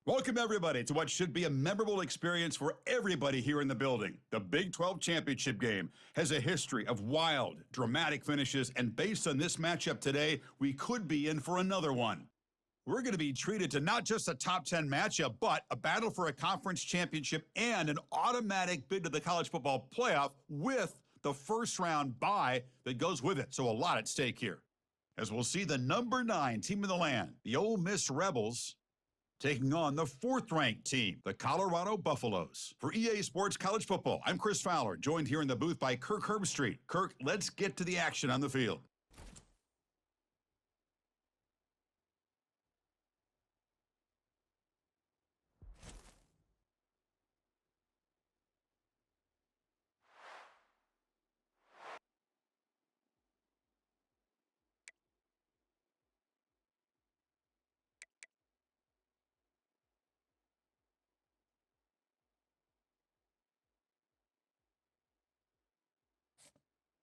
Welcome, everybody, to what should be a memorable experience for everybody here in the building. The Big 12 Championship game has a history of wild, dramatic finishes, and based on this matchup today, we could be in for another one. We're going to be treated to not just a top 10 matchup, but a battle for a conference championship and an automatic bid to the college football playoff with the first round bye that goes with it. So a lot at stake here. As we'll see the number 9 team in the land, the Ole Miss Rebels, taking on the 4th-ranked team, the Colorado Buffaloes. For EA Sports College Football, I'm Chris Fowler, joined here in the booth by Kirk Herbstreit. Kirk, let's get to the action on the field.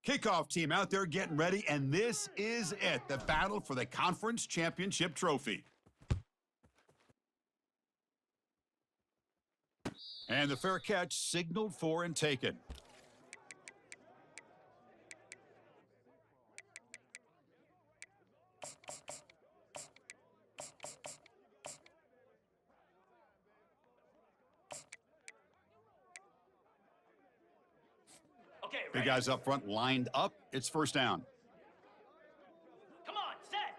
Kickoff team out there getting ready, and this is it, the battle for the conference championship trophy. And the fair catch signaled for and taken. Big guys up front lined up. It's first down. Come on, set.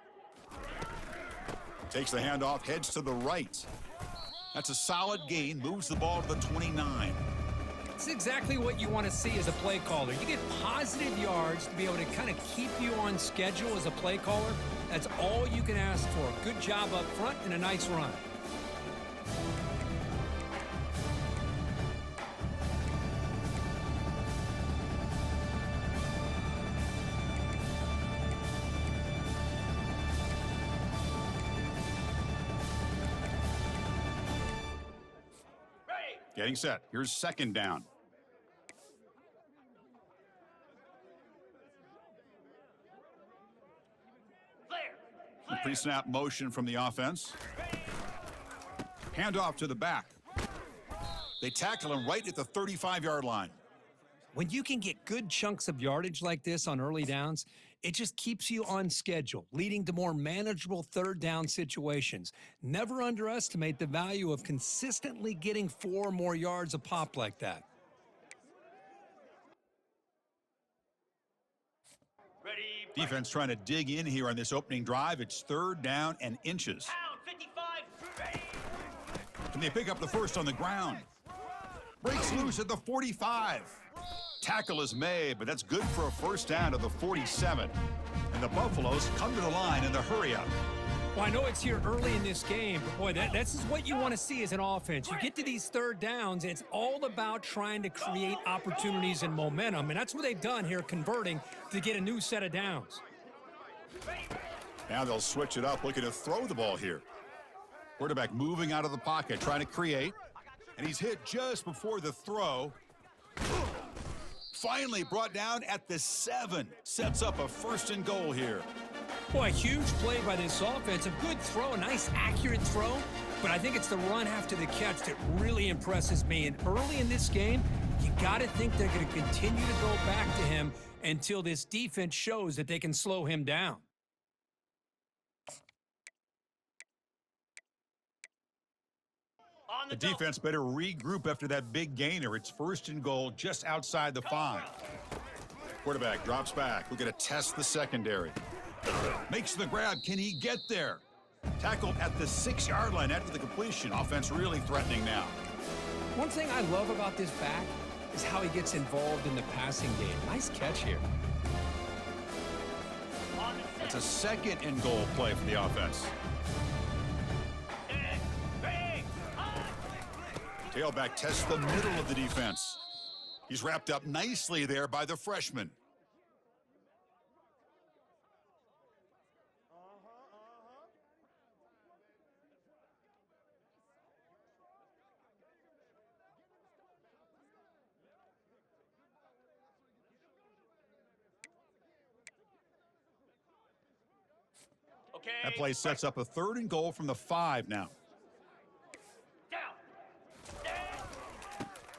Takes the handoff, heads to the right. That's a solid gain, moves the ball to the 29. It's exactly what you want to see as a play caller. You get positive yards to be able to kind of keep you on schedule as a play caller. That's all you can ask for. Good job up front and a nice run. Getting set. Here's second down. The pre-snap motion from the offense. Handoff to the back. They tackle him right at the 35-yard line. When you can get good chunks of yardage like this on early downs, it just keeps you on schedule, leading to more manageable third down situations. Never underestimate the value of consistently getting 4 or more yards a pop like that. Ready. Defense trying to dig in here on this opening drive. It's third down and inches. Pound 55. Ready. Can they pick up the first on the ground? Breaks loose at the 45. Tackle is made, but that's good for a first down to the 47. And the Buffaloes come to the line in the hurry-up. Well, I know it's here early in this game, but boy, that's what you want to see as an offense. You get to these third downs, and it's all about trying to create opportunities and momentum, and that's what they've done here, converting to get a new set of downs. Now they'll switch it up, looking to throw the ball here. Quarterback moving out of the pocket, trying to create, and he's hit just before the throw. Finally brought down at the 7. Sets up a first and goal here. Boy, a huge play by this offense. A good throw, a nice accurate throw. But I think it's the run after the catch that really impresses me. And early in this game, you got to think they're going to continue to go back to him until this defense shows that they can slow him down. The defense better regroup after that big gainer. It's first and goal just outside the 5. Quarterback drops back. We're going to test the secondary. Makes the grab. Can he get there? Tackled at the 6-yard line after the completion. Offense really threatening now. One thing I love about this back is how he gets involved in the passing game. Nice catch here. It's a second and goal play for the offense. Tailback tests the middle of the defense. He's wrapped up nicely there by the freshman. Okay. That play sets up a 3rd and goal from the 5 now.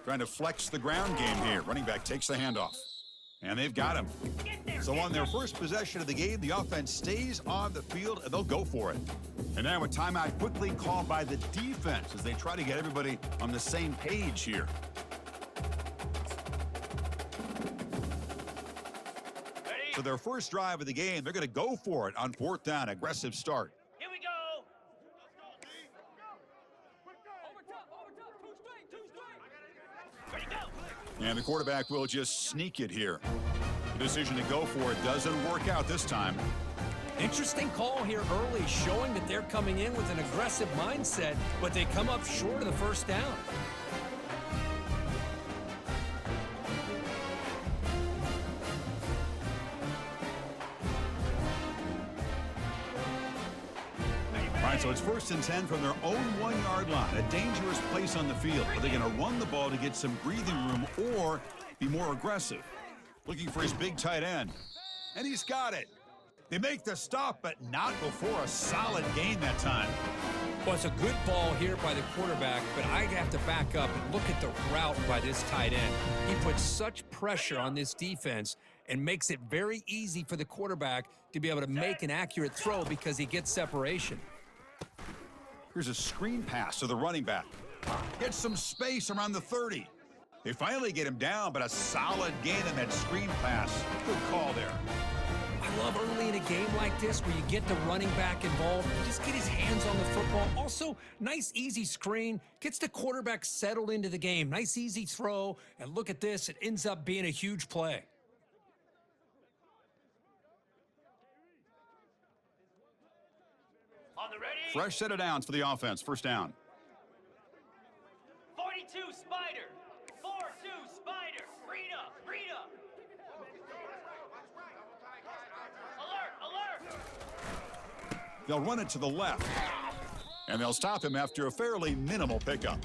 Trying to flex the ground game here. Running back takes the handoff. And they've got him. So on their first possession of the game, the offense stays on the field, and they'll go for it. And now a timeout quickly called by the defense as they try to get everybody on the same page here. Ready? So their first drive of the game, they're going to go for it on 4th down. Aggressive start. Here we go. Ready, go. And the quarterback will just sneak it here. The decision to go for it doesn't work out this time. Interesting call here early, showing that they're coming in with an aggressive mindset, but they come up short of the first down. All right, so it's 1st and 10 from their own 1-yard line. A dangerous place on the field. Are they going to run the ball to get some breathing room or be more aggressive? Looking for his big tight end. And he's got it. They make the stop, but not before a solid gain that time. Well, it's a good ball here by the quarterback, but I have to back up and look at the route by this tight end. He puts such pressure on this defense and makes it very easy for the quarterback to be able to make an accurate throw because he gets separation. Here's a screen pass to the running back. Gets some space around the 30. They finally get him down, but a solid gain in that screen pass. Good call there. I love early in a game like this where you get the running back involved, you just get his hands on the football. Also, nice easy screen, gets the quarterback settled into the game. Nice easy throw, and look at this, it ends up being a huge play. On the ready. Fresh set of downs for the offense. 1st down. 42 Spider. 4-2 Spider. Rita. Rita. Alert. Alert. They'll run it to the left. And they'll stop him after a fairly minimal pickup.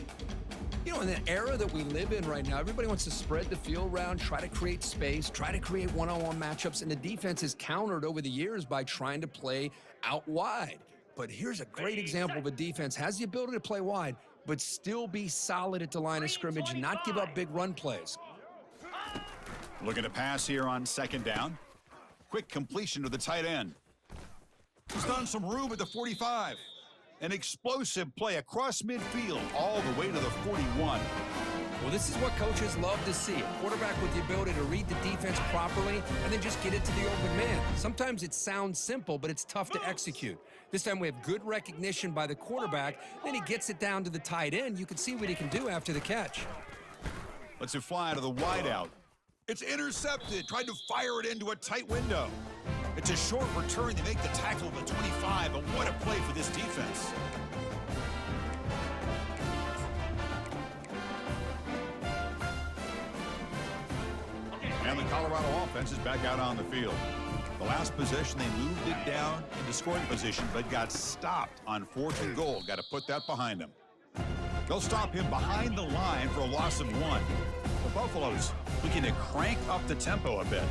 You know, in the era that we live in right now, everybody wants to spread the field around, try to create space, try to create one-on-one matchups, and the defense is countered over the years by trying to play out wide. But here's a great example of a defense has the ability to play wide, but still be solid at the line of scrimmage and not give up big run plays. Looking to pass here on 2nd down. Quick completion to the tight end. He's done some room at the 45. An explosive play across midfield all the way to the 41. Well, this is what coaches love to see. A quarterback with the ability to read the defense properly and then just get it to the open man. Sometimes it sounds simple, but it's tough to execute. This time we have good recognition by the quarterback. Then he gets it down to the tight end. You can see what he can do after the catch. Lets it fly to the wideout. It's intercepted. Tried to fire it into a tight window. It's a short return. They make the tackle at the 25, but what a play for this defense. And the Colorado offense is back out on the field. The last possession, they moved it down into scoring position, but got stopped on 4th and goal. Got to put that behind them. They'll stop him behind the line for a loss of 1. The Buffaloes looking to crank up the tempo a bit.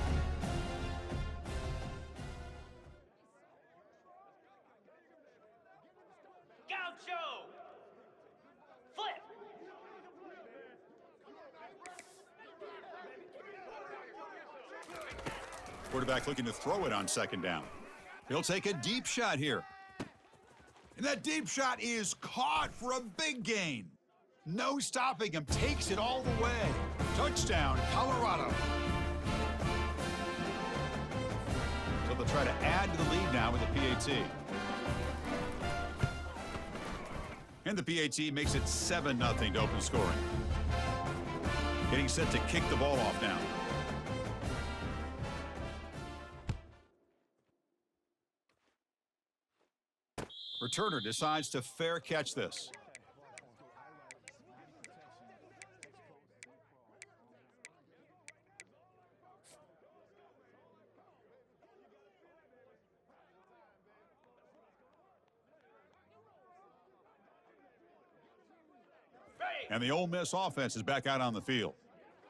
Gaucho. Flip. Quarterback looking to throw it on 2nd down. He'll take a deep shot here. And that deep shot is caught for a big gain. No stopping him. Takes it all the way. Touchdown, Colorado. They'll try to add to the lead now with the PAT. And the PAT makes it 7-0 to open scoring. Getting set to kick the ball off now. Returner decides to fair catch this. And the Ole Miss offense is back out on the field.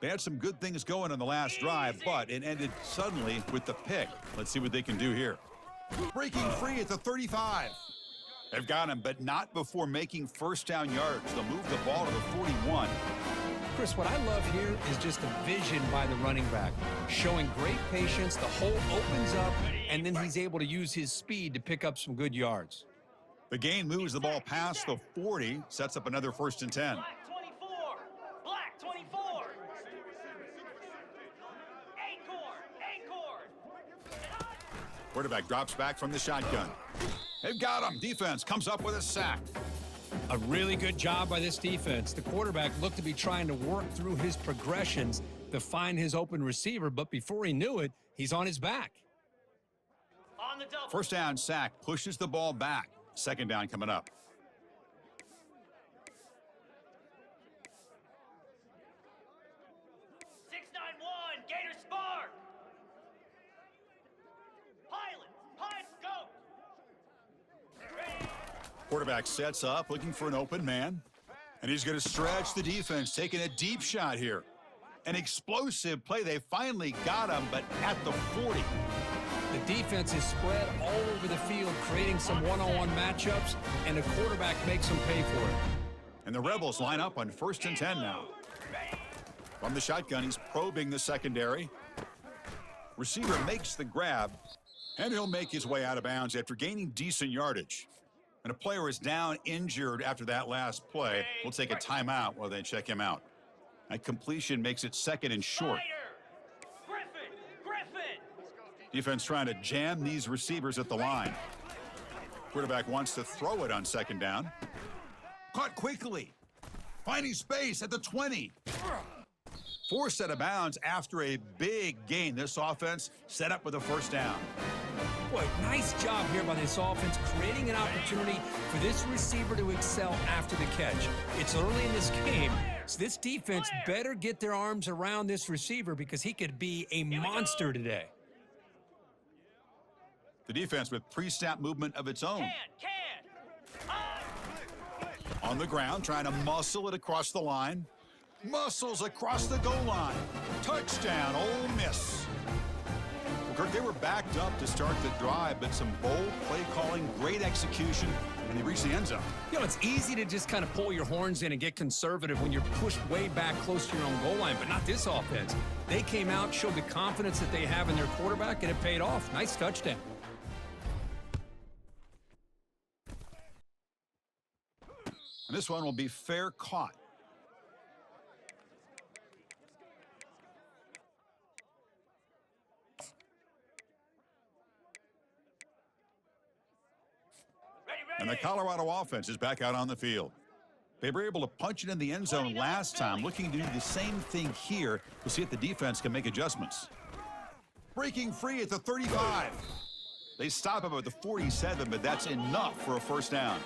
They had some good things going on the last drive, but it ended suddenly with the pick. Let's see what they can do here. Breaking free at the 35. They've got him, but not before making first down yards. They'll move the ball to the 41. Chris, what I love here is just the vision by the running back, showing great patience. The hole opens up, and then he's able to use his speed to pick up some good yards. The gain moves the ball past the 40, sets up another 1st and 10. Black 24. Black 24. Acorn. Quarterback drops back from the shotgun. They've got him. Defense comes up with a sack. A really good job by this defense. The quarterback looked to be trying to work through his progressions to find his open receiver, but before he knew it, he's on his back. On the double. First down sack pushes the ball back. 2nd down coming up. 691. Gator Spark. Pilot, go. Ready. Quarterback sets up, looking for an open man. And he's going to stretch the defense, taking a deep shot here. An explosive play. They finally got him, but at the 40. The defense is spread all over the field, creating some one-on-one matchups, and the quarterback makes them pay for it. And the Rebels line up on 1st and 10 now. From the shotgun, he's probing the secondary. Receiver makes the grab, and he'll make his way out of bounds after gaining decent yardage. And a player is down injured after that last play. We'll take a timeout while they check him out. That completion makes it 2nd and short. Griffin. Defense trying to jam these receivers at the line. Quarterback wants to throw it on 2nd down. Caught quickly. Finding space at the 20. Forced out of bounds after a big gain. This offense set up with a 1st down. Boy, nice job here by this offense, creating an opportunity for this receiver to excel after the catch. It's early in this game, so this defense better get their arms around this receiver because he could be a monster today. The defense with pre-snap movement of its own. On the ground, trying to muscle it across the line. Muscles across the goal line. Touchdown, Ole Miss. Well, Kirk, they were backed up to start the drive, but some bold play calling, great execution, and they reached the end zone. You know, it's easy to just kind of pull your horns in and get conservative when you're pushed way back close to your own goal line, but not this offense. They came out, showed the confidence that they have in their quarterback, and it paid off. Nice touchdown. And this one will be fair caught. And the Colorado offense is back out on the field. They were able to punch it in the end zone last time, looking to do the same thing here. We'll see if the defense can make adjustments. Breaking free at the 35. They stop him at the 47, but that's enough for a 1st down.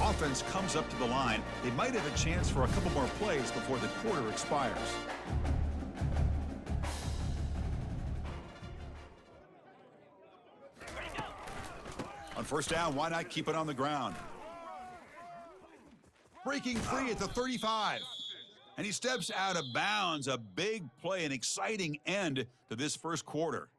Offense comes up to the line. They might have a chance for a couple more plays before the quarter expires. On 1st down, why not keep it on the ground? Breaking free at the 35. And he steps out of bounds. A big play, an exciting end to this 1st quarter.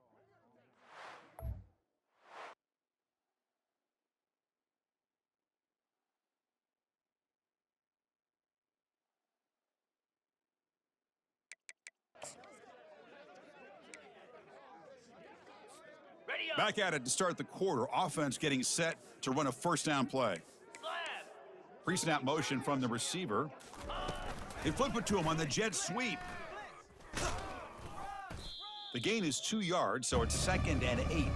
Back at it to start the quarter. Offense getting set to run a 1st down play. Pre-snap motion from the receiver. They flip it to him on the jet sweep. The gain is 2 yards, so it's 2nd and 8.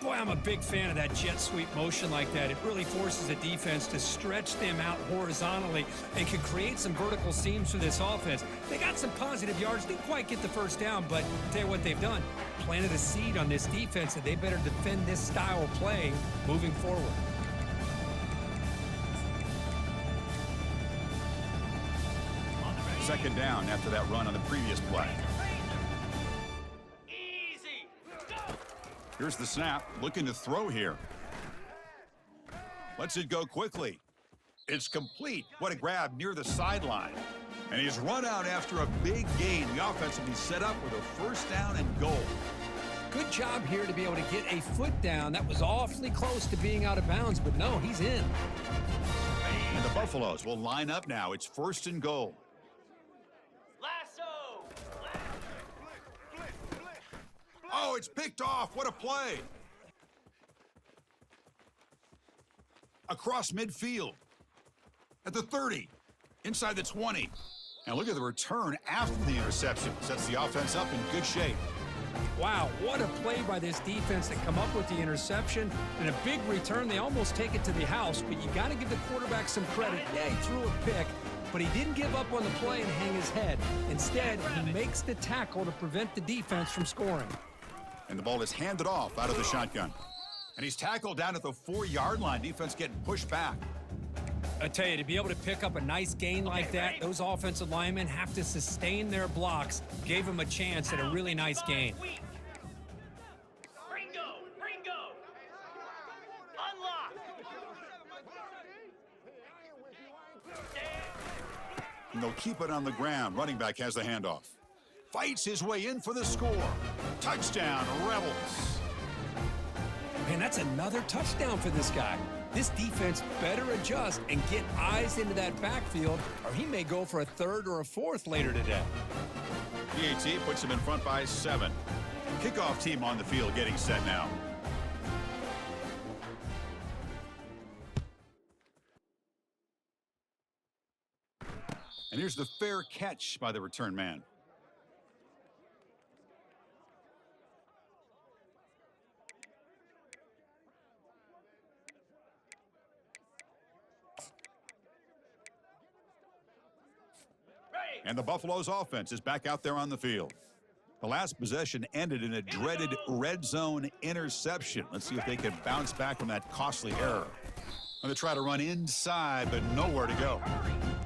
Boy, I'm a big fan of that jet sweep motion like that. It really forces the defense to stretch them out horizontally and can create some vertical seams for this offense. They got some positive yards, didn't quite get the first down, but I'll tell you what they've done. Planted a seed on this defense that they better defend this style of play moving forward. Second down after that run on the previous play. Easy. Go. Here's the snap, looking to throw here. Lets it go quickly. It's complete. What a grab near the sideline. And he's run out after a big gain. The offense will be set up with a first down and goal. Good job here to be able to get a foot down. That was awfully close to being out of bounds, but no, he's in. And the Buffaloes will line up now. It's first and goal. Lasso. Oh, it's picked off. What a play. Across midfield. At the 30. Inside the 20. And look at the return after the interception. Sets the offense up in good shape. Wow, what a play by this defense to come up with the interception and a big return. They almost take it to the house, but you got to give the quarterback some credit. Yeah, he threw a pick, but he didn't give up on the play and hang his head. Instead, he makes the tackle to prevent the defense from scoring. And the ball is handed off out of the shotgun. And he's tackled down at the 4-yard line. Defense getting pushed back. I tell you, to be able to pick up a nice gain like that, those offensive linemen have to sustain their blocks. Gave him a chance at a really nice gain. Ringo. Unlock. And they'll keep it on the ground. Running back has the handoff. Fights his way in for the score. Touchdown, Rebels. Man, that's another touchdown for this guy. This defense better adjust and get eyes into that backfield, or he may go for a third or a fourth later today. PAT puts him in front by 7. Kickoff team on the field getting set now. And here's the fair catch by the return man. And the Buffaloes offense is back out there on the field. The last possession ended in a dreaded red zone interception. Let's see if they can bounce back from that costly error. And they try to run inside, but nowhere to go.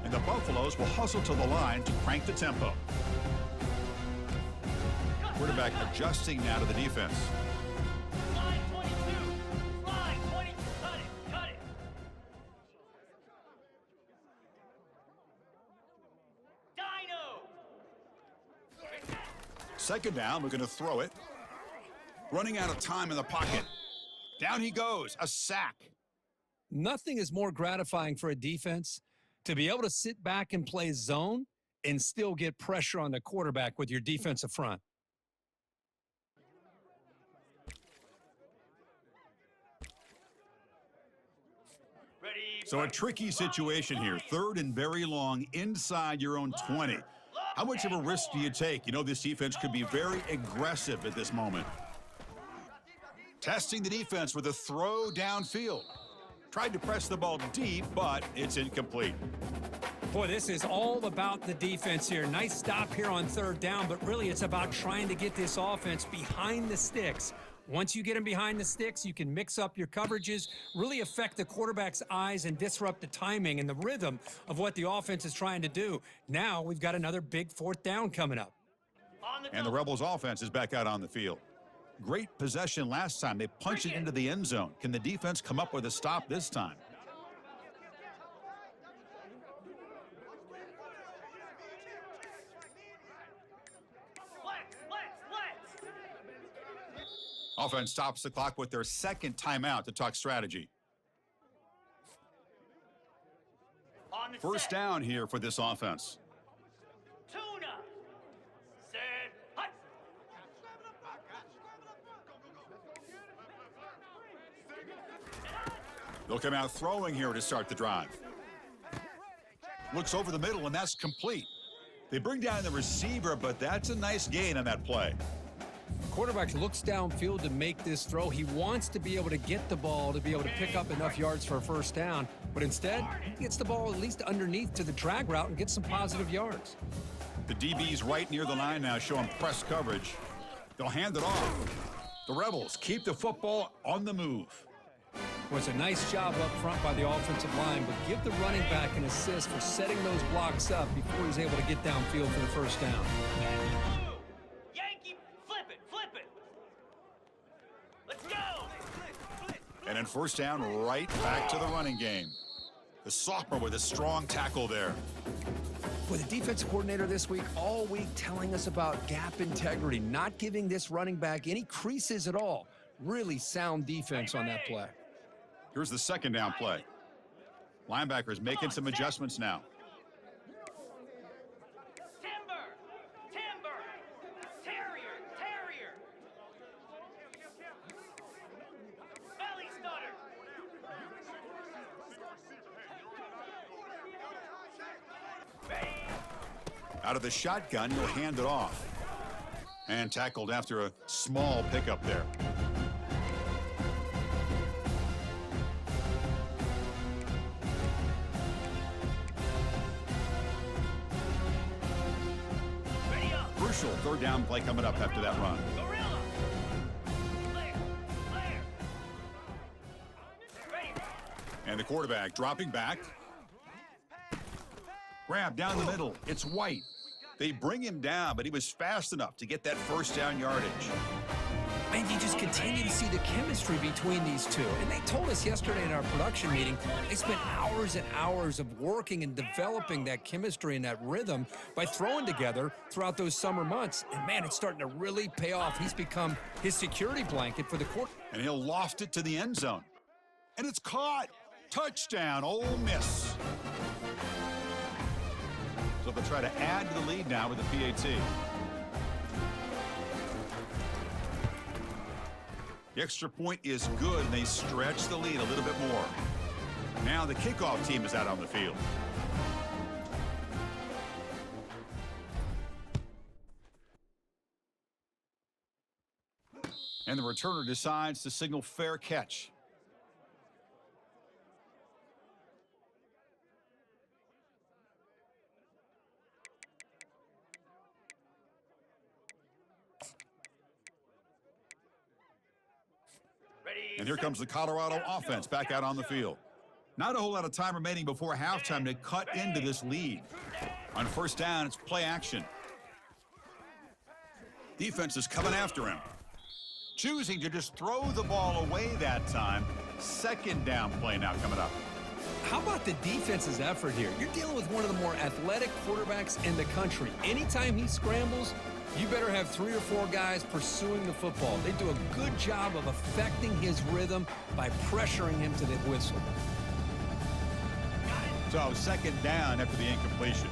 And the Buffaloes will hustle to the line to crank the tempo. Quarterback adjusting now to the defense. Line 22. Line 22. Cut it. Dino. Second down, we're going to throw it. Running out of time in the pocket. Down he goes, a sack. Nothing is more gratifying for a defense to be able to sit back and play zone and still get pressure on the quarterback with your defensive front. So a tricky situation here. Third and very long inside your own 20. How much of a risk do you take? You know, this defense could be very aggressive at this moment. Testing the defense with a throw downfield. Tried to press the ball deep, but it's incomplete. Boy, this is all about the defense here. Nice stop here on third down, but really it's about trying to get this offense behind the sticks. Once you get them behind the sticks, you can mix up your coverages, really affect the quarterback's eyes and disrupt the timing and the rhythm of what the offense is trying to do. Now we've got another big fourth down coming up. And the Rebels offense is back out on the field. Great possession last time. They punched it into the end zone. Can the defense come up with a stop this time? Offense stops the clock with their second timeout to talk strategy. First down here for this offense. Tuna. Set. Hut. They'll come out throwing here to start the drive. Looks over the middle, and that's complete. They bring down the receiver, but that's a nice gain on that play. Quarterback looks downfield to make this throw. He wants to be able to get the ball to be able to pick up enough yards for a first down, but instead, he gets the ball at least underneath to the drag route and gets some positive yards. The DB's right near the line now, showing press coverage. They'll hand it off. The Rebels keep the football on the move. Was a nice job up front by the offensive line, but give the running back an assist for setting those blocks up before he's able to get downfield for the first down. Yankee, flip it, flip it. Let's go. And then first down, right back to the running game. The sophomore with a strong tackle there. With the defensive coordinator this week, all week telling us about gap integrity, not giving this running back any creases at all. Really sound defense on that play. Here's the second down play. Linebackers making some adjustments now. Timber, timber, terrier, terrier. Belly stutter. Ready? Out of the shotgun, he'll hand it off. And tackled after a small pickup there. Ready up. Crucial third down play coming up after that run. Gorilla. Clear, clear. Ready. And the quarterback dropping back. Grab down the middle. It's White. They bring him down, but he was fast enough to get that first down yardage. And you just continue to see the chemistry between these two. And they told us yesterday in our production meeting, they spent hours and hours of working and developing that chemistry and that rhythm by throwing together throughout those summer months. And man, it's starting to really pay off. He's become his security blanket for the court. And he'll loft it to the end zone. And it's caught. Touchdown, Ole Miss. So they'll try to add to the lead now with the PAT. The extra point is good, and they stretch the lead a little bit more. Now the kickoff team is out on the field. And the returner decides to signal fair catch. Ready. And here comes the Colorado offense back out on the field. Not a whole lot of time remaining before halftime to cut into this lead. On first down, it's play action. Defense is coming after him. Choosing to just throw the ball away that time. Second down play now coming up. How about the defense's effort here? You're dealing with one of the more athletic quarterbacks in the country. Anytime he scrambles, you better have 3 or 4 guys pursuing the football. They do a good job of affecting his rhythm by pressuring him to the whistle. So second down after the incompletion.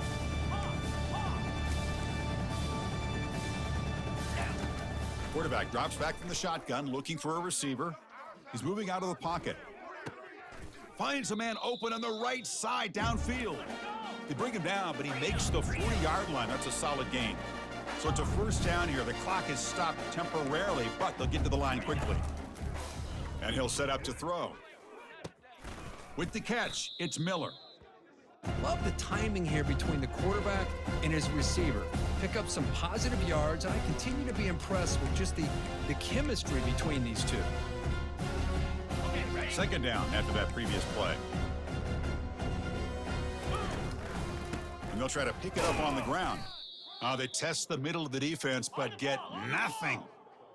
Quarterback drops back from the shotgun, looking for a receiver. He's moving out of the pocket. Finds a man open on the right side downfield. They bring him down, but he makes the 40-yard line. That's a solid gain. So it's a first down here. The clock is stopped temporarily, but they'll get to the line quickly. And he'll set up to throw. With the catch, it's Miller. Love the timing here between the quarterback and his receiver. Pick up some positive yards, and I continue to be impressed with just the chemistry between these two. Second down after that previous play. And they'll try to pick it up on the ground. They test the middle of the defense, but get nothing.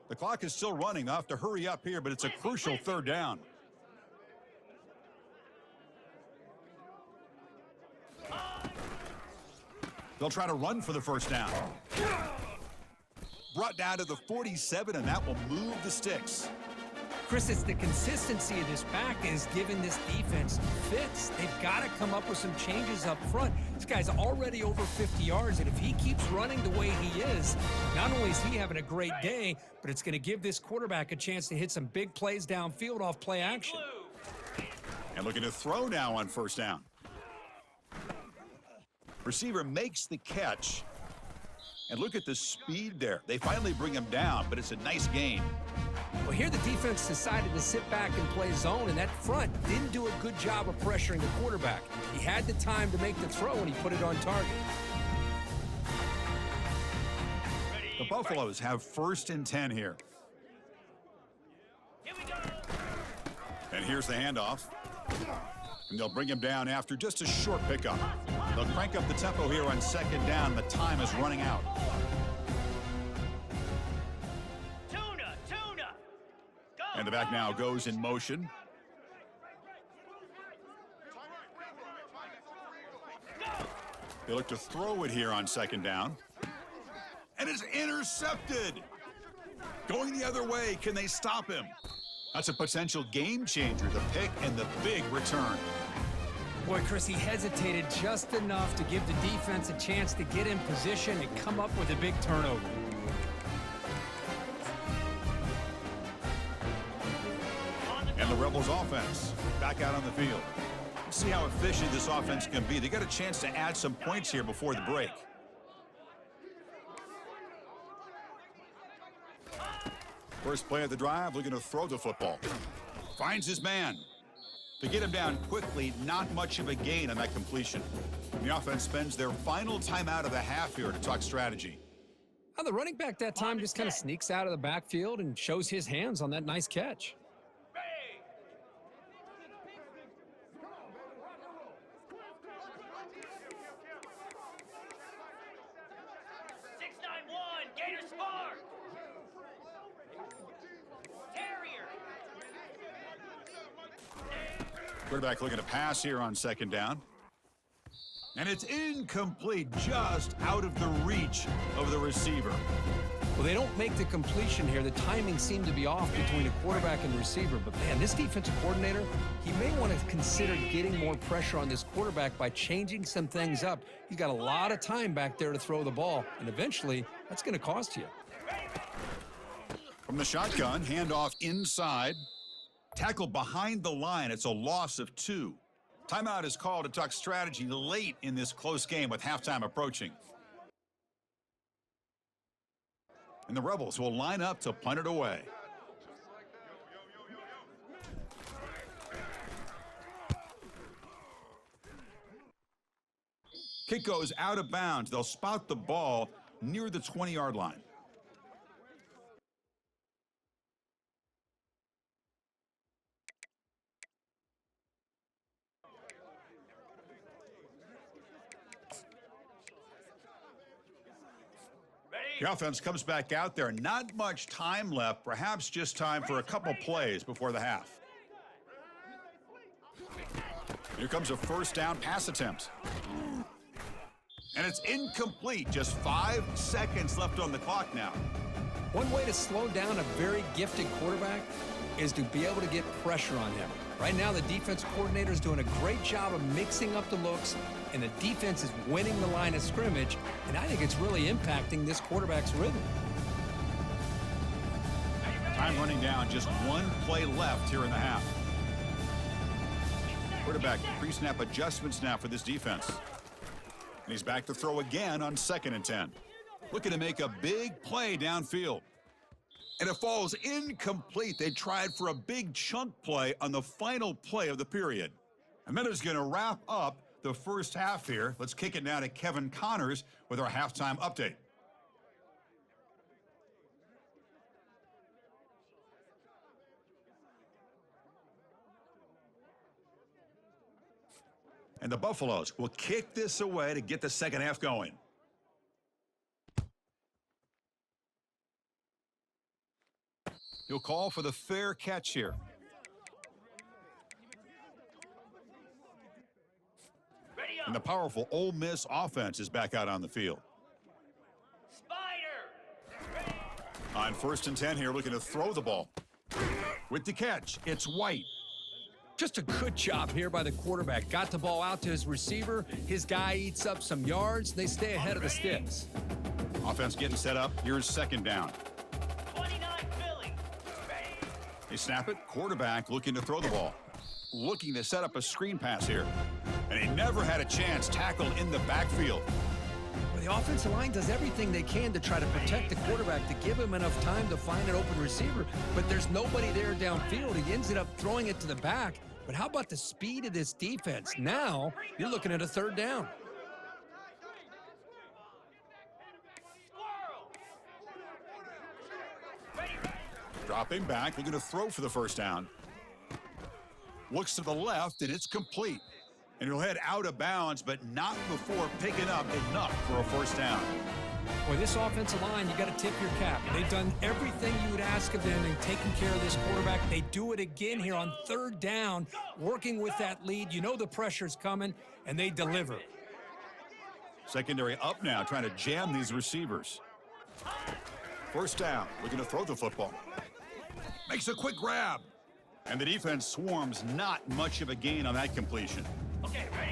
The clock is still running. They'll have to hurry up here, but it's a crucial third down. They'll try to run for the first down. Brought down to the 47, and that will move the sticks. Chris, it's the consistency of this back that is giving this defense fits. They've got to come up with some changes up front. This guy's already over 50 yards, and if he keeps running the way he is, not only is he having a great day, but it's going to give this quarterback a chance to hit some big plays downfield off play action. And looking to throw now on first down. Receiver makes the catch, And look at the speed there. They finally bring him down, but it's a nice gain. Well, here the defense decided to sit back and play zone, and that front didn't do a good job of pressuring the quarterback. He had the time to make the throw, and he put it on target. The Buffaloes have 1st and 10 here. Here we go. And here's the handoff. And they'll bring him down after just a short pickup. They'll crank up the tempo here on 2nd down. The time is running out. Tuna, tuna. Go. And the back now goes in motion. Go. They look to throw it here on 2nd down. And it's intercepted. Going the other way. Can they stop him? That's a potential game changer, the pick and the big return. Boy, Chris, he hesitated just enough to give the defense a chance to get in position and come up with a big turnover. And the Rebels offense back out on the field. Let's see how efficient this offense can be. They got a chance to add some points here before the break. First play of the drive, looking to throw the football. Finds his man. To get him down quickly, not much of a gain on that completion. The offense spends their final timeout of the half here to talk strategy. Now, the running back that time just kind of sneaks out of the backfield and shows his hands on that nice catch. 691, Gator Spark. Terrier. Quarterback looking to pass here on 2nd down. And it's incomplete, just out of the reach of the receiver. Well, they don't make the completion here. The timing seemed to be off between the quarterback and the receiver. But, man, this defensive coordinator, he may want to consider getting more pressure on this quarterback by changing some things up. He's got a lot of time back there to throw the ball, and eventually that's going to cost you. From the shotgun, handoff inside. Tackle behind the line. It's a loss of 2. Timeout is called to talk strategy late in this close game with halftime approaching. And the Rebels will line up to punt it away. Kick goes out of bounds. They'll spot the ball near the 20-yard line. The offense comes back out there. Not much time left. Perhaps just time for a couple plays before the half. Here comes a 1st down pass attempt. And it's incomplete. Just 5 seconds left on the clock now. One way to slow down a very gifted quarterback is to be able to get pressure on him. Right now, the defense coordinator is doing a great job of mixing up the looks, and the defense is winning the line of scrimmage, and I think it's really impacting this quarterback's rhythm. Time running down, just 1 play left here in the half. Quarterback pre-snap adjustments now for this defense. And he's back to throw again on 2nd and 10. Looking to make a big play downfield. And it falls incomplete. They tried for a big chunk play on the final play of the period. And that is going to wrap up the first half here. Let's kick it now to Kevin Connors with our halftime update. And the Buffaloes will kick this away to get the second half going. He'll call for the fair catch here. And the powerful Ole Miss offense is back out on the field. Spider. On 1st and 10 here, looking to throw the ball. With the catch, it's White. Just a good job here by the quarterback. Got the ball out to his receiver. His guy eats up some yards. They stay ahead of the sticks. Offense getting set up. Here's 2nd down. 29 Philly. They snap it. Quarterback looking to throw the ball. Looking to set up a screen pass here. And he never had a chance tackled in the backfield. Well, the offensive line does everything they can to try to protect the quarterback, to give him enough time to find an open receiver, but there's nobody there downfield. He ends up throwing it to the back. But how about the speed of this defense? Now you're looking at a third down. Dropping back, looking to throw for the first down. Looks to the left, and it's complete. And he'll head out of bounds, but not before picking up enough for a first down. Boy, this offensive line, you got to tip your cap. They've done everything you would ask of them in taking care of this quarterback. They do it again here on third down, working with that lead. You know the pressure's coming, and they deliver. Secondary up now, trying to jam these receivers. First down, looking to throw the football. Makes a quick grab. And the defense swarms, not much of a gain on that completion.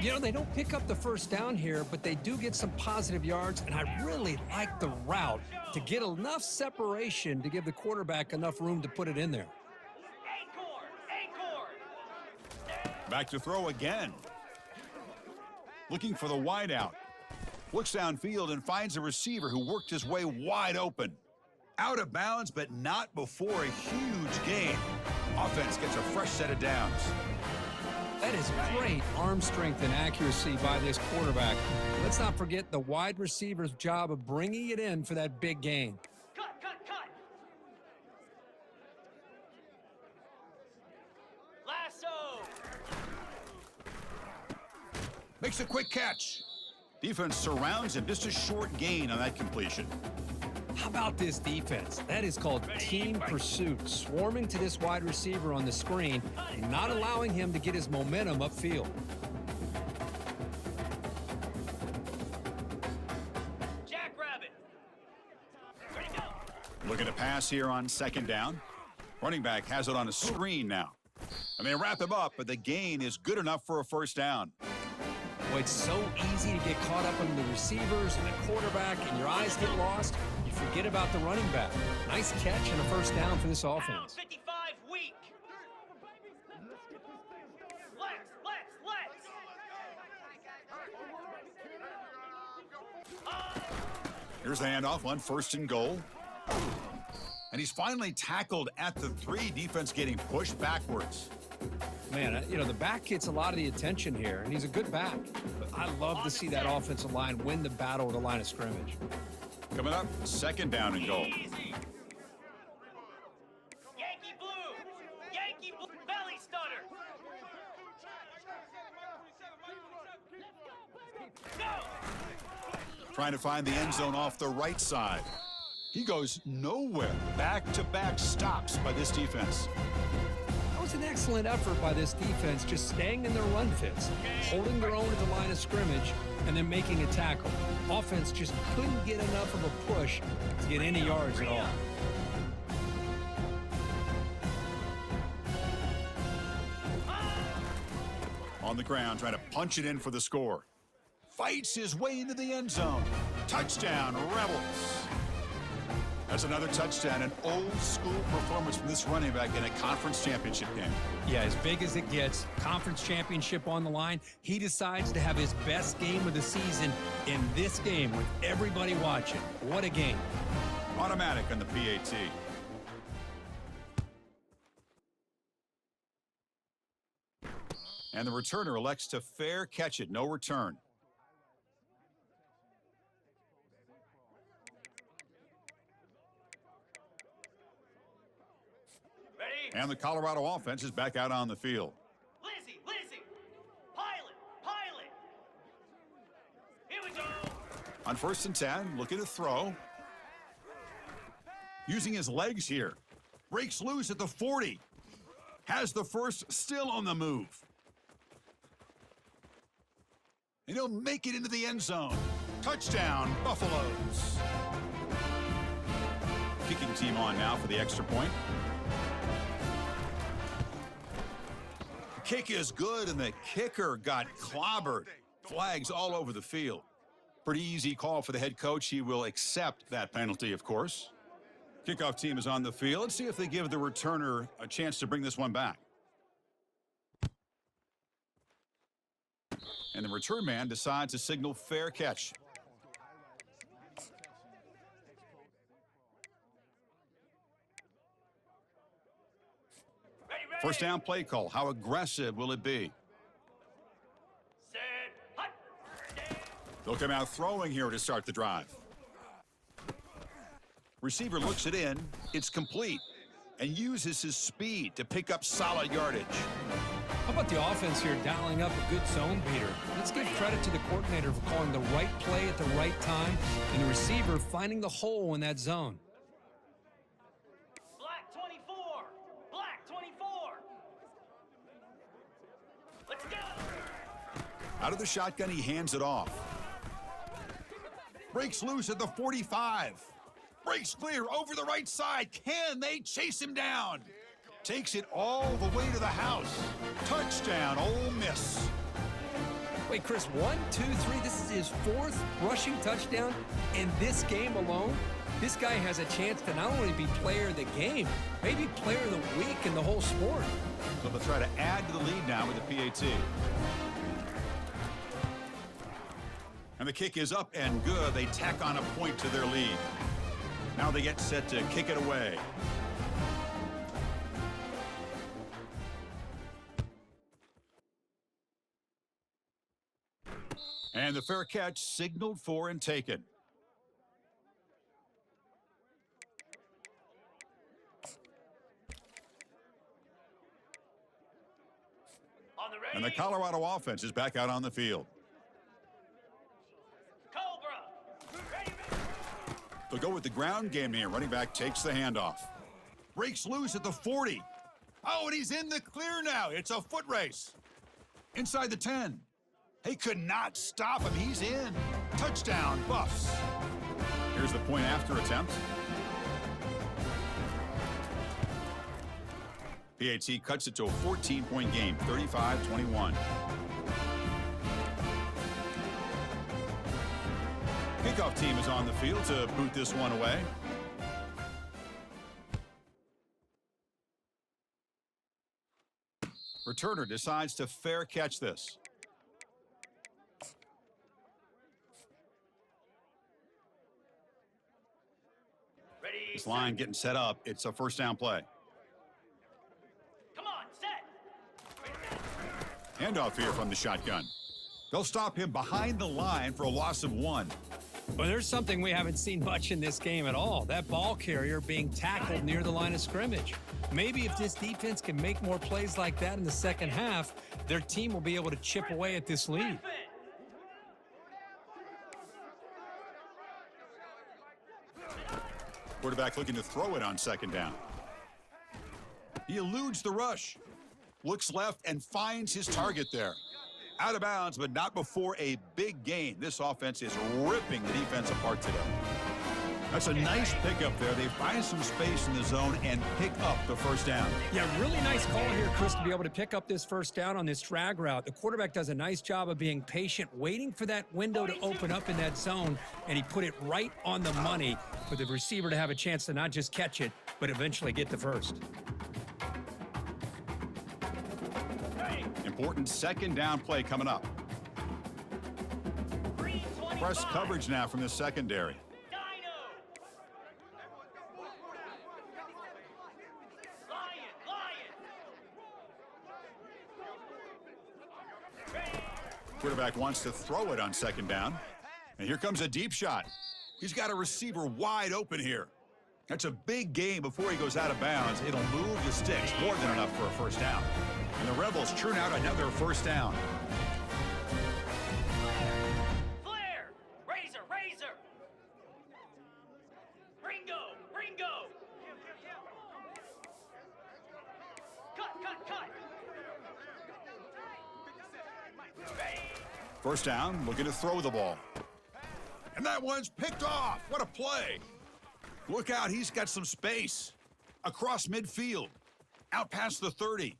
You know, they don't pick up the first down here, but they do get some positive yards, and I really like the route to get enough separation to give the quarterback enough room to put it in there. Back to throw again. Looking for the wideout. Looks downfield and finds a receiver who worked his way wide open. Out of bounds, but not before a huge gain. Offense gets a fresh set of downs. That is great arm strength and accuracy by this quarterback. Let's not forget the wide receiver's job of bringing it in for that big gain. Cut. Lasso. Makes a quick catch. Defense surrounds him. Just a short gain on that completion. How about this defense? That is called team pursuit, swarming to this wide receiver on the screen and not allowing him to get his momentum upfield. Jackrabbit. Ready, go. Looking to pass here on second down. Running back has it on a screen now. And they wrap him up, but the gain is good enough for a first down. Boy, it's so easy to get caught up in the receivers and the quarterback, and your eyes get lost. You forget about the running back. Nice catch and a first down for this offense. 55 weak. Let's. Here's the handoff on first and goal. And he's finally tackled at the 3. Defense getting pushed backwards. Man, you know, the back gets a lot of the attention here, and he's a good back. But I love to see that offensive line win the battle at the line of scrimmage. Coming up, second down and goal. Easy. Yankee blue, belly stutter. Go. Trying to find the end zone off the right side. He goes nowhere. Back-to-back stops by this defense. That was an excellent effort by this defense, just staying in their run fits, holding their own at the line of scrimmage, and then making a tackle. Offense just couldn't get enough of a push to get any yards at all. On the ground, trying to punch it in for the score. Fights his way into the end zone. Touchdown, Rebels. That's another touchdown, an old-school performance from this running back in a conference championship game. Yeah, as big as it gets, conference championship on the line, he decides to have his best game of the season in this game with everybody watching. What a game. Automatic on the PAT. And the returner elects to fair catch it, no return. Ready? And the Colorado offense is back out on the field. Lizzie. Pilot. Here we go. On first and 10, looking to throw. Using his legs here. Breaks loose at the 40. Has the first, still on the move. And he'll make it into the end zone. Touchdown, Buffaloes. Kicking team on now for the extra point. The kick is good, and the kicker got clobbered. Flags all over the field. Pretty easy call for the head coach. He will accept that penalty, of course. Kickoff team is on the field. Let's see if they give the returner a chance to bring this one back. And the return man decides to signal fair catch. First down play call. How aggressive will it be? Set. Hut. Stand. They'll come out throwing here to start the drive. Receiver looks it in. It's complete and uses his speed to pick up solid yardage. How about the offense here dialing up a good zone beater? Let's give credit to the coordinator for calling the right play at the right time and the receiver finding the hole in that zone. Black 24. Black 24. Let's go. Out of the shotgun, he hands it off. Breaks loose at the 45. Breaks clear over the right side. Can they chase him down? Takes it all the way to the house. Touchdown, Ole Miss. Wait, Chris, 1, 2, 3, this is his 4th rushing touchdown in this game alone. This guy has a chance to not only be player of the game, maybe player of the week in the whole sport. So they'll try to add to the lead now with the PAT. And the kick is up and good. They tack on a point to their lead. Now they get set to kick it away. And the fair catch signaled for and taken. On the ready. And the Colorado offense is back out on the field. Cobra. Ready, ready. They'll go with the ground game here. Running back takes the handoff. Breaks loose at the 40. Oh, and he's in the clear now. It's a foot race. Inside the 10. They could not stop him. He's in. Touchdown, Buffs. Here's the point after attempt. PAT cuts it to a 14-point game, 35-21. Kickoff team is on the field to boot this one away. Returner decides to fair catch this. Ready. This line getting set up. It's a first down play. Come on, set. Handoff here from the shotgun. They'll stop him behind the line for a loss of 1. Well, there's something we haven't seen much in this game at all. That ball carrier being tackled near the line of scrimmage. Maybe if this defense can make more plays like that in the second half, their team will be able to chip away at this lead. Quarterback looking to throw it on second down. He eludes the rush. Looks left and finds his target there. Out of bounds, but not before a big gain. This offense is ripping the defense apart today. That's a nice pickup there. They find some space in the zone and pick up the first down. Yeah, really nice call here, Chris, to be able to pick up this first down on this drag route. The quarterback does a nice job of being patient, waiting for that window to open up in that zone, and he put it right on the money for the receiver to have a chance to not just catch it, but eventually get the first. Important second down play coming up. Press coverage now from the secondary. Quarterback wants to throw it on second down. And here comes a deep shot. He's got a receiver wide open here. That's a big gain before he goes out of bounds. It'll move the sticks, more than enough for a first down. And the Rebels churn out another first down. Flare! Razor! Razor! Ringo! Ringo! Cut! Ready! First down, looking to throw the ball. And that one's picked off. What a play. Look out, he's got some space. Across midfield. Out past the 30.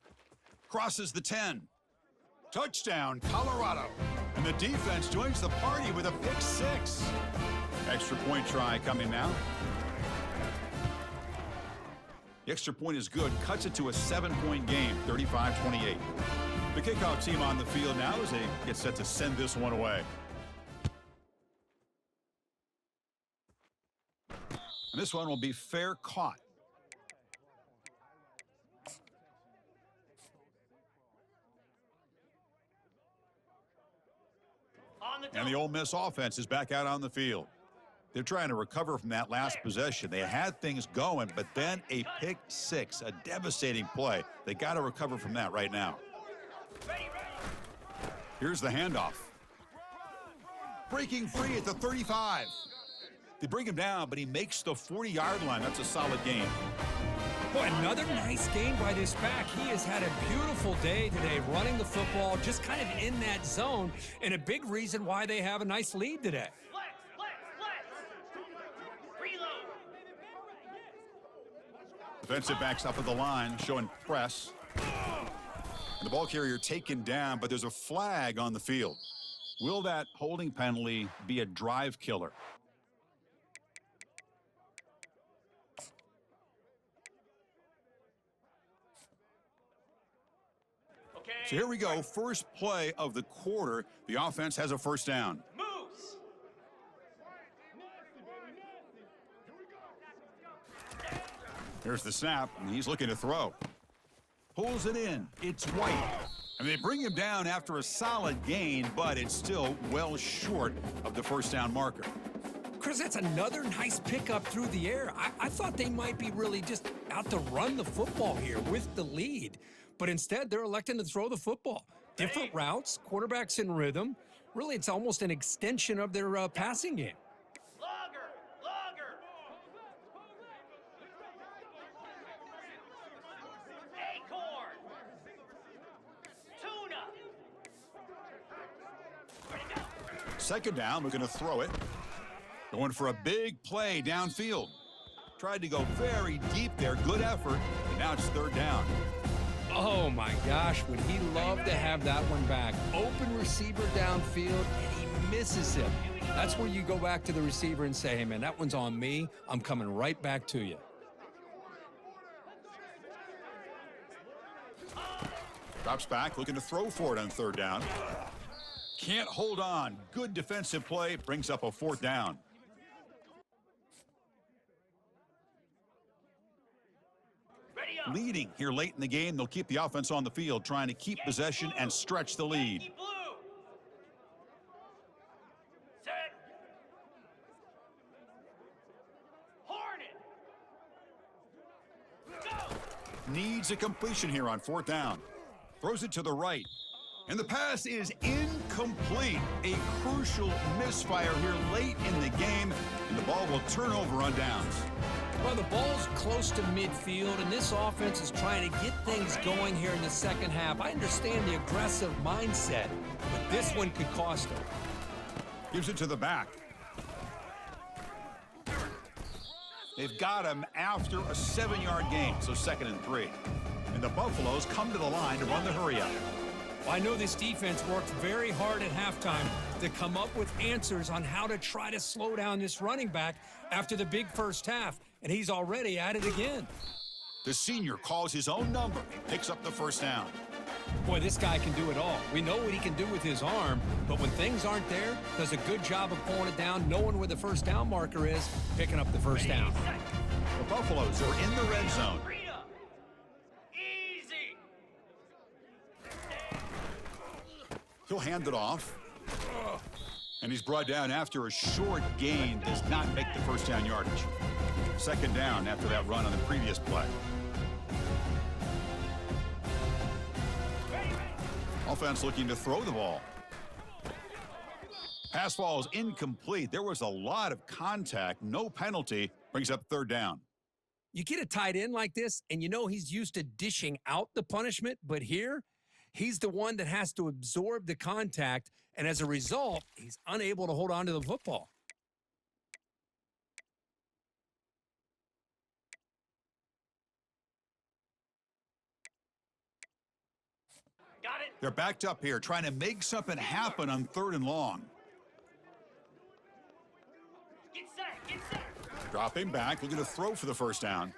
Crosses the 10. Touchdown, Colorado. And the defense joins the party with a pick 6. Extra point try coming now. The extra point is good. Cuts it to a 7-point game, 35-28. The kickoff team on the field now as they get set to send this one away. And this one will be fair caught. And the Ole Miss offense is back out on the field. They're trying to recover from that last possession. They had things going, but then a pick six, a devastating play. They got to recover from that right now. Here's the handoff. Breaking free at the 35. They bring him down, but he makes the 40-yard line. That's a solid game. Boy, another nice game by this back. He has had a beautiful day today running the football, just kind of in that zone, and a big reason why they have a nice lead today. Reload. Defensive backs up at the line, showing press. And the ball carrier taken down, but there's a flag on the field. Will that holding penalty be a drive killer? So here we go. First play of the quarter. The offense has a first down. Moves. Here's the snap, and he's looking to throw. Pulls it in. It's White. And they bring him down after a solid gain, but it's still well short of the first down marker. Chris, that's another nice pickup through the air. I thought they might be really just out to run the football here with the lead. But instead, they're electing to throw the football. Different routes, quarterbacks in rhythm. Really, it's almost an extension of their passing game. Longer. Acorn. Tuna. Ready to go. Second down, we're going to throw it. Going for a big play downfield. Tried to go very deep there. Good effort. And now it's third down. Oh, my gosh, would he love to have that one back. Open receiver downfield, and he misses him. That's where you go back to the receiver and say, hey, man, that one's on me. I'm coming right back to you. Drops back, looking to throw for it on third down. Can't hold on. Good defensive play. Brings up a fourth down. Leading here late in the game. They'll keep the offense on the field, trying to keep possession and stretch the lead. Yankee blue. Set. Hornet. Go. Needs a completion here on fourth down. Throws it to the right. And the pass is incomplete. A crucial misfire here late in the game. And the ball will turn over on downs. Well, the ball's close to midfield, and this offense is trying to get things going here in the second half. I understand the aggressive mindset, but this one could cost them. Gives it to the back. They've got him after a 7-yard gain, so 2nd and 3. And the Buffaloes come to the line to run the hurry up. Well, I know this defense worked very hard at halftime to come up with answers on how to try to slow down this running back after the big first half, and he's already at it again. The senior calls his own number and picks up the first down. Boy, this guy can do it all. We know what he can do with his arm, but when things aren't there, does a good job of pulling it down, knowing where the first down marker is, picking up the first down. The Buffaloes are in the red zone. Rita. Easy. He'll hand it off. And he's brought down after a short gain. Does not make the first down yardage. 2nd down after that run on the previous play. Offense looking to throw the ball. Pass ball is incomplete. There was a lot of contact. No penalty. Brings up 3rd down. You get a tight end like this, and you know he's used to dishing out the punishment, but here, he's the one that has to absorb the contact, and as a result, he's unable to hold on to the football. Got it. They're backed up here, trying to make something happen on 3rd and long. Get set. Get set. Dropping back, looking to throw for the first down.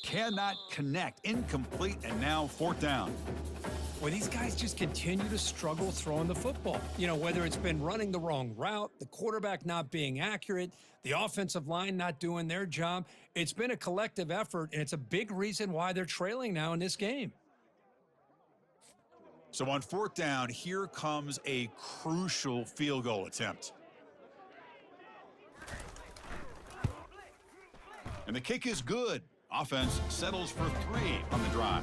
Cannot connect. Incomplete, and now 4th down. Well, these guys just continue to struggle throwing the football. You know, whether it's been running the wrong route, the quarterback not being accurate, the offensive line not doing their job. It's been a collective effort, and it's a big reason why they're trailing now in this game. So on fourth down, here comes a crucial field goal attempt. And the kick is good. Offense settles for 3 on the drive.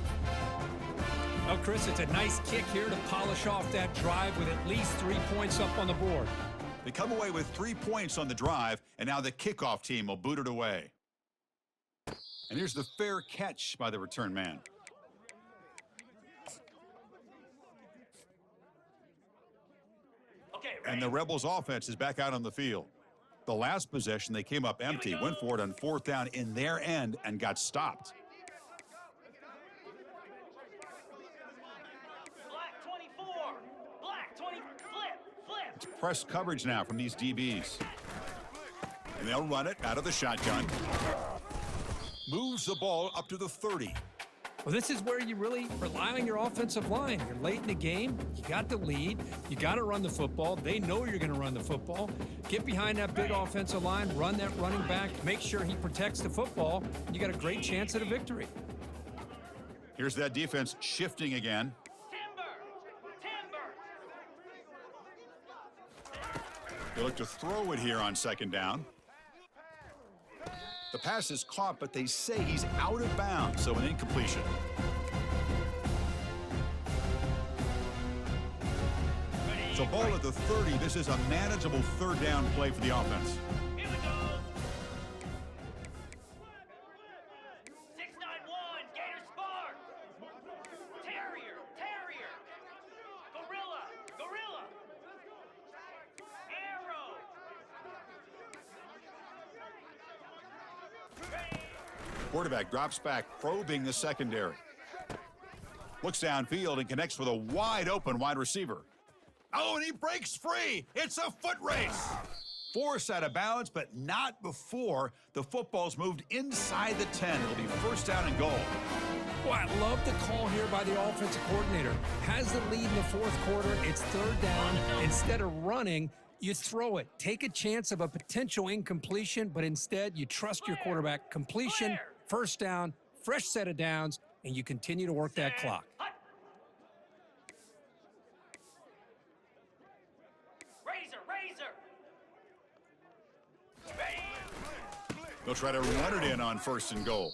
Well, Chris, it's a nice kick here to polish off that drive with at least 3 points up on the board. They come away with 3 points on the drive, and now the kickoff team will boot it away. And here's the fair catch by the return man. Okay, And the Rebels offense is back out on the field. The last possession, they came up empty, went for it on fourth down in their end and got stopped. Black 24. Black 20. Flip. It's press coverage now from these DBs. And they'll run it out of the shotgun. Moves the ball up to the 30. Well, this is where you really rely on your offensive line. You're late in the game. You got the lead. You got to run the football. They know you're going to run the football. Get behind that big offensive line. Run that running back. Make sure he protects the football. You got a great chance at a victory. Here's that defense shifting again. Timber. They look to throw it here on second down. The pass is caught, but they say he's out of bounds, so an incompletion. So ball at the 30. This is a manageable third down play for the offense. Here we go. 691. Gator Spark. Terrier. Gorilla. Arrow. Quarterback drops back, probing the secondary. Looks downfield and connects with a wide open wide receiver. Oh, and he breaks free. It's a foot race. Forced out of bounds, but not before the football's moved inside the 10. It'll be first down and goal. Boy, I love the call here by the offensive coordinator. Has the lead in the fourth quarter. It's third down. Instead of running, you throw it. Take a chance of a potential incompletion, but instead you trust your quarterback. Completion, first down, fresh set of downs, and you continue to work that clock. Razor. They'll try to run it in on first and goal.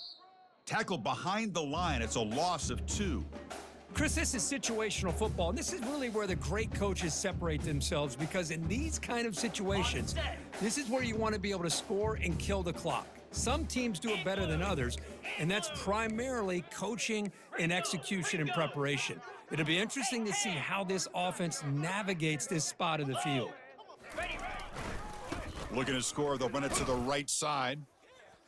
Tackled behind the line. It's a loss of 2. Chris, this is situational football, and this is really where the great coaches separate themselves, because in these kind of situations, this is where you want to be able to score and kill the clock. Some teams do it better than others, and that's primarily coaching and execution and preparation. It'll be interesting to see how this offense navigates this spot of the field. Looking to score, they'll run it to the right side.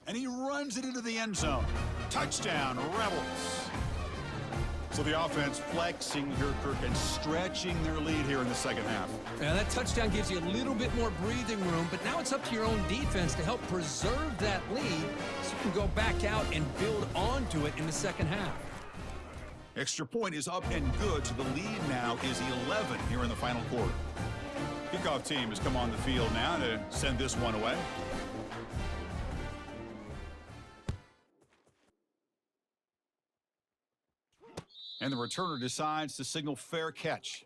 And he runs it into the end zone. Touchdown, Rebels. So the offense flexing here, Kirk, and stretching their lead here in the second half. Now that touchdown gives you a little bit more breathing room, but now it's up to your own defense to help preserve that lead so you can go back out and build onto it in the second half. Extra point is up and good, so the lead now is 11 here in the final quarter. Kickoff team has come on the field now to send this one away. And the returner decides to signal fair catch.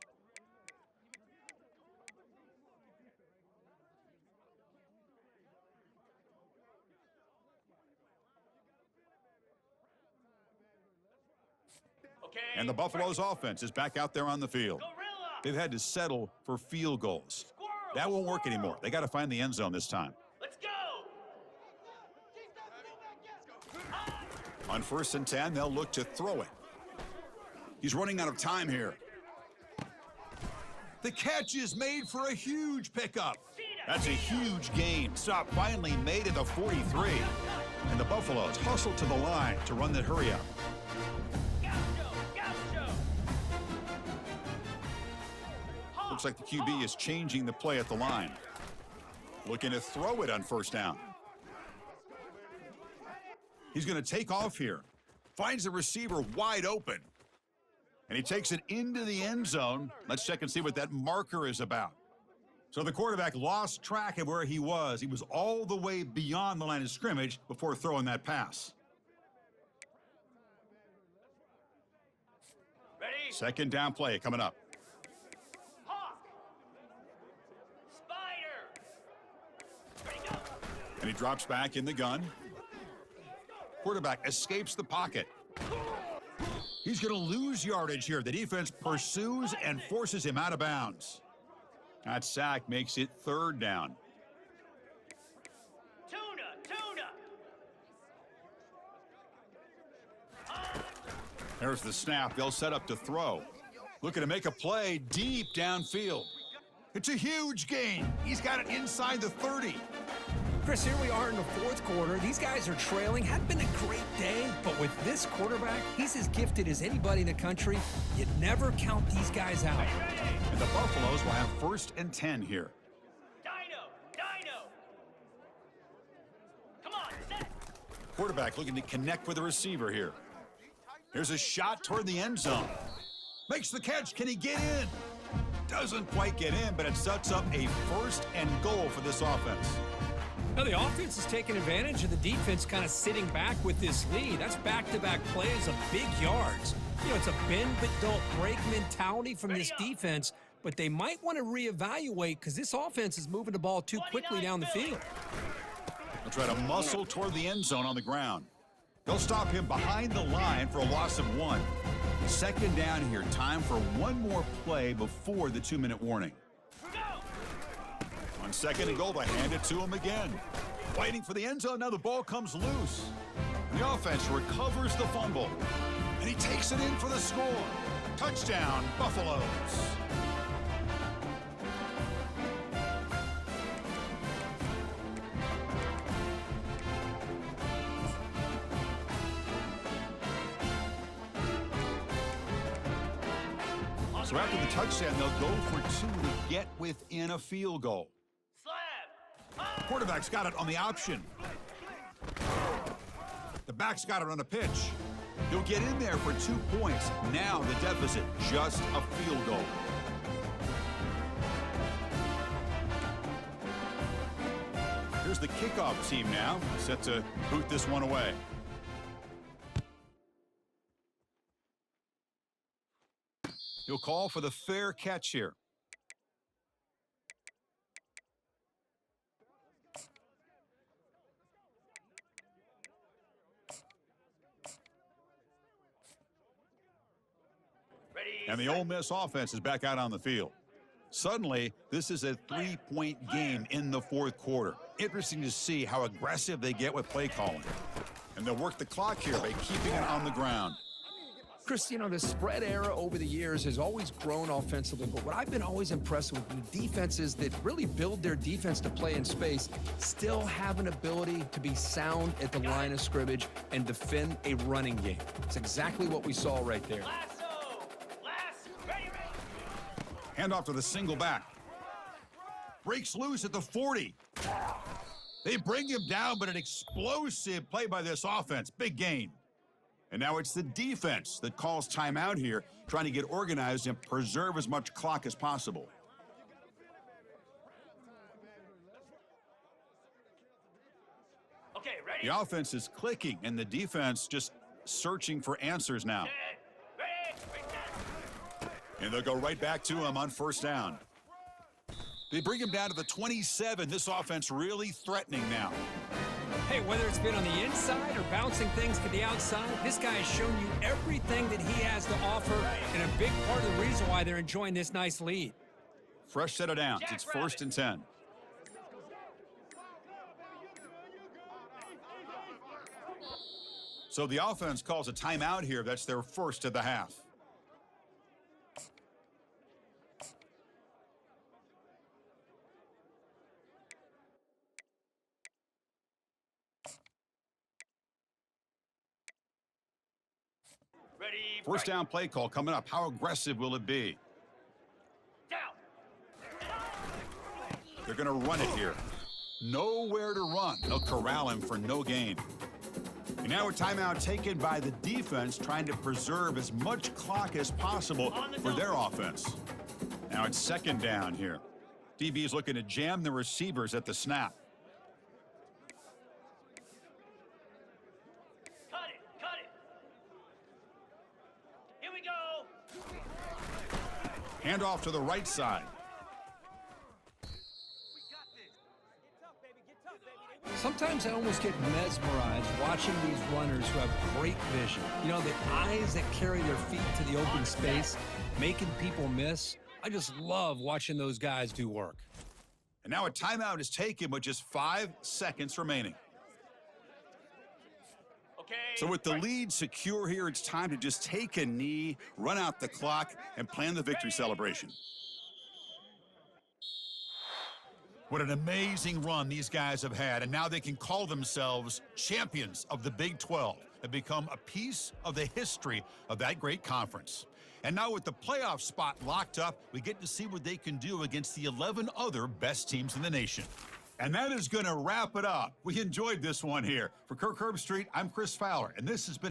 Okay. And the Buffaloes offense is back out there on the field. Gorilla. They've had to settle for field goals. That won't work anymore. They got to find the end zone this time. Let's go. On first and 10, they'll look to throw it. He's running out of time here. The catch is made for a huge pickup. That's a huge gain. Stop finally made at the 43. And the Buffaloes hustle to the line to run that hurry up. Gaucho. Looks like the QB is changing the play at the line. Looking to throw it on first down. He's going to take off here. Finds the receiver wide open. And he takes it into the end zone. Let's check and see what that marker is about. So the quarterback lost track of where he was. He was all the way beyond the line of scrimmage before throwing that pass. Ready? Second down play coming up. Hawk. Spider. Ready, go. And he drops back in the gun. Quarterback escapes the pocket. He's going to lose yardage here. The defense pursues and forces him out of bounds. That sack makes it third down. Tuna. There's the snap. They'll set up to throw. Looking to make a play deep downfield. It's a huge gain. He's got it inside the 30. Chris, here we are in the fourth quarter. These guys are trailing. Hadn't been a great day, but with this quarterback, he's as gifted as anybody in the country. You never count these guys out. And the Buffaloes will have 1st and 10 here. Dino. Come on, set. Quarterback looking to connect with the receiver here. Here's a shot toward the end zone. Makes the catch. Can he get in? Doesn't quite get in, but it sets up a 1st and goal for this offense. Now, the offense is taking advantage of the defense kind of sitting back with this lead. That's back-to-back plays of big yards. You know, it's a bend but don't break mentality from this defense, but they might want to reevaluate because this offense is moving the ball too quickly down the field. They'll try to muscle toward the end zone on the ground. They'll stop him behind the line for a loss of 1. Second down here. Time for one more play before the 2-minute warning. On 2nd and goal, they hand it to him again. Fighting for the end zone. Now the ball comes loose. The offense recovers the fumble. And he takes it in for the score. Touchdown, Buffaloes. So after the touchdown, they'll go for 2 to get within a field goal. Slab. Quarterback's got it on the option. The back's got it on a pitch. He'll get in there for 2 points. Now the deficit, just a field goal. Here's the kickoff team now, set to boot this one away. He'll call for the fair catch here. Ready. And the Ole Miss offense is back out on the field. Suddenly, this is a 3-point game in the fourth quarter. Interesting to see how aggressive they get with play calling. And they'll work the clock here by keeping it on the ground. Chris, you know, the spread era over the years has always grown offensively, but what I've been always impressed with the defenses that really build their defense to play in space still have an ability to be sound at the line of scrimmage and defend a running game. It's exactly what we saw right there. Lasso. Ready. Handoff to the single back. Breaks loose at the 40. They bring him down, but an explosive play by this offense. Big gain. And now it's the defense that calls timeout here, trying to get organized and preserve as much clock as possible. Okay, ready. The offense is clicking, and the defense just searching for answers now. Ready. And they'll go right back to him on 1st down. They bring him down to the 27. This offense really threatening now. Hey, whether it's been on the inside or bouncing things to the outside, this guy has shown you everything that he has to offer, and a big part of the reason why they're enjoying this nice lead. Fresh set of downs. It's 1st and 10. So the offense calls a timeout here. That's their first of the half. Ready. First down play call coming up. How aggressive will it be? Down. They're going to run it here. Nowhere to run. They'll corral him for no gain. And now a timeout taken by the defense, trying to preserve as much clock as possible for their offense. Now it's 2nd down here. DB is looking to jam the receivers at the snap. Cut it. Here we go. Hand off to the right side. Sometimes I almost get mesmerized watching these runners who have great vision. You know, the eyes that carry their feet to the open space, making people miss. I just love watching those guys do work. And now a timeout is taken with just 5 seconds remaining. Okay. So with the lead secure here, it's time to just take a knee, run out the clock, and plan the victory celebration. What an amazing run these guys have had, and now they can call themselves champions of the Big 12 and become a piece of the history of that great conference. And now with the playoff spot locked up, we get to see what they can do against the 11 other best teams in the nation. And that is going to wrap it up. We enjoyed this one here. For Kirk Herbstreit, I'm Chris Fowler, and this has been